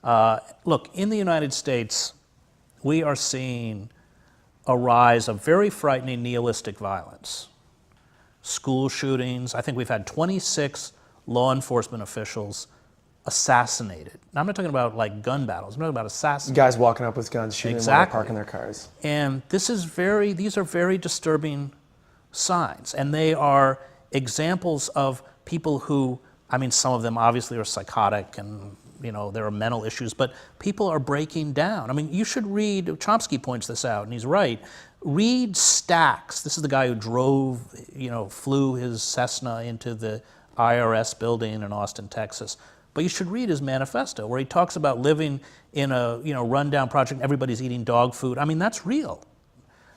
Look, in the United States, we are seeing a rise of very frightening nihilistic violence. School shootings. I think we've had 26 law enforcement officials assassinated. Now, I'm not talking about like gun battles. I'm talking about assassinations. Guys walking up with guns, shooting them while they're parking their cars. And these are very disturbing signs. And they are examples of people who, I mean, some of them obviously are psychotic and, you know, there are mental issues, but people are breaking down. I mean, you should read, Chomsky points this out, and he's right. Read Stacks. This is the guy who drove, you know, flew his Cessna into the IRS building in Austin, Texas. But you should read his manifesto, where he talks about living in a, you know, rundown project, everybody's eating dog food. I mean, that's real.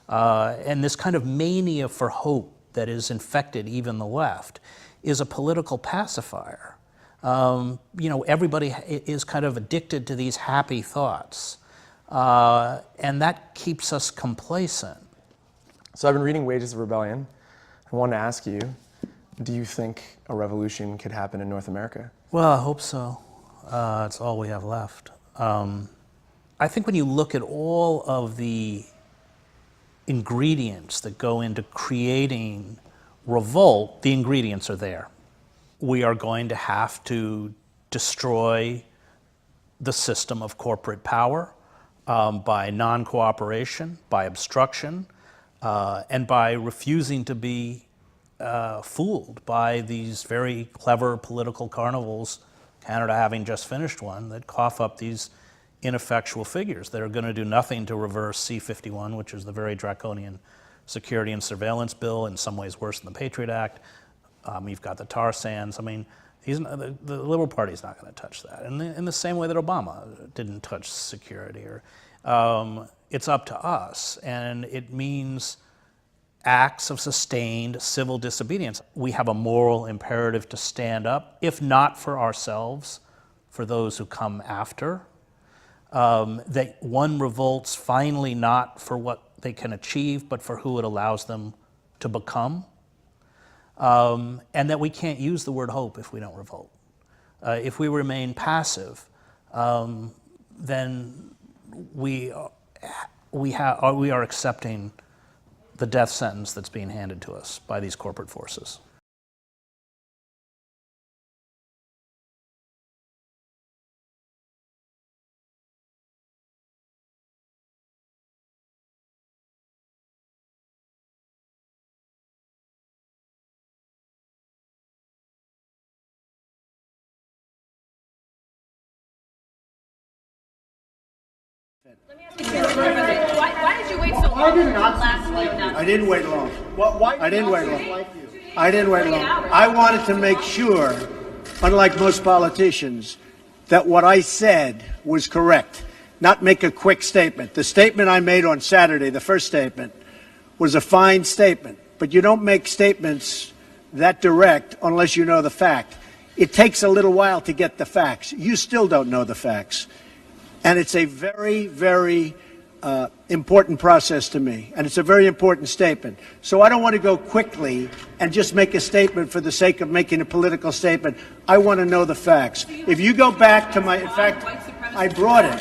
And this kind of mania for hope that has infected even the left is a political pacifier. You know, everybody is kind of addicted to these happy thoughts. And that keeps us complacent. So I've been reading Wages of Rebellion. I wanted to ask you, do you think a revolution could happen in North America? Well, I hope so. It's all we have left. I think when you look at all of the ingredients that go into creating revolt, the ingredients are there. We are going to have to destroy the system of corporate power by non-cooperation, by obstruction, and by refusing to be fooled by these very clever political carnivals, Canada having just finished one, that cough up these ineffectual figures that are going to do nothing to reverse C-51, which is the very draconian security and surveillance bill, in some ways worse than the Patriot Act. You've got the tar sands. I mean, the Liberal Party is not going to touch that. And in the same way that Obama didn't touch security. It's up to us, and it means acts of sustained civil disobedience. We have a moral imperative to stand up, if not for ourselves, for those who come after. That one revolts finally not for what they can achieve, but for who it allows them to become. And that we can't use the word hope if we don't revolt. If we remain passive, then we are accepting the death sentence that's being handed to us by these corporate forces. Let me ask you, why did you wait so long? I did not last like you. I didn't wait long. Why I didn't wait long. like you? I didn't wait long. I wanted to make sure, unlike most politicians, that what I said was correct, not make a quick statement. The statement I made on Saturday, the first statement, was a fine statement, but you don't make statements that direct unless you know the fact. It takes a little while to get the facts. You still don't know the facts. And it's a very, very important process to me, and it's a very important statement. So I don't want to go quickly and just make a statement for the sake of making a political statement. I want to know the facts. If you go back to my, in fact, I brought it.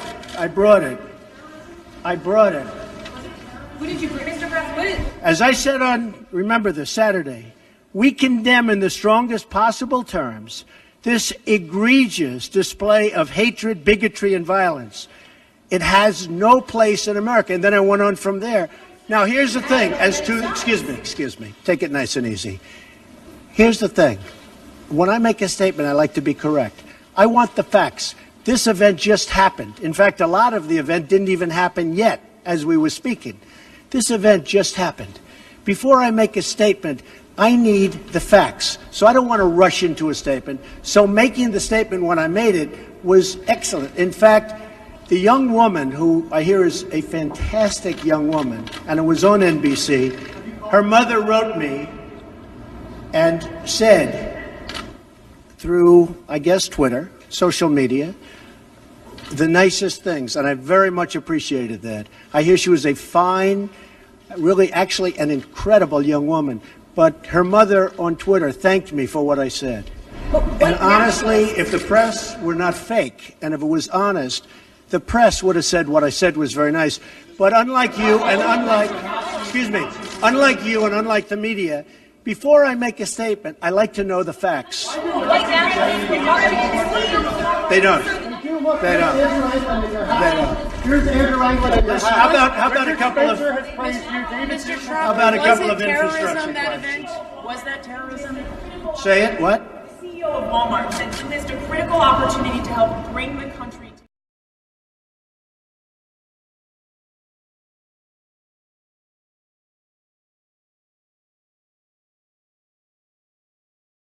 Who did you bring, Mr. President? As I said on, remember this, Saturday, we condemn in the strongest possible terms this egregious display of hatred, bigotry, and violence. It has no place in America. And then I went on from there. Now, here's the thing. Excuse me. Take it nice and easy. Here's the thing. When I make a statement, I like to be correct. I want the facts. This event just happened. In fact, a lot of the event didn't even happen yet as we were speaking. This event just happened. Before I make a statement, I need the facts. So I don't want to rush into a statement. So making the statement when I made it was excellent. In fact, the young woman, who I hear is a fantastic young woman, and it was on NBC, her mother wrote me and said, through, I guess, Twitter, social media, the nicest things, and I very much appreciated that. I hear she was a fine, really actually an incredible young woman. But her mother on Twitter thanked me for what I said. And honestly, if the press were not fake, and if it was honest, the press would have said what I said was very nice. But unlike you, and unlike the media, before I make a statement, I like to know the facts. They don't. They don't. Here's Andrew Langland. How about a couple of Mr. Trump, How about a couple of was it terrorism, infrastructure that questions? event? Was that terrorism? Say it? What? The CEO of Walmart said you missed a critical opportunity to help bring the country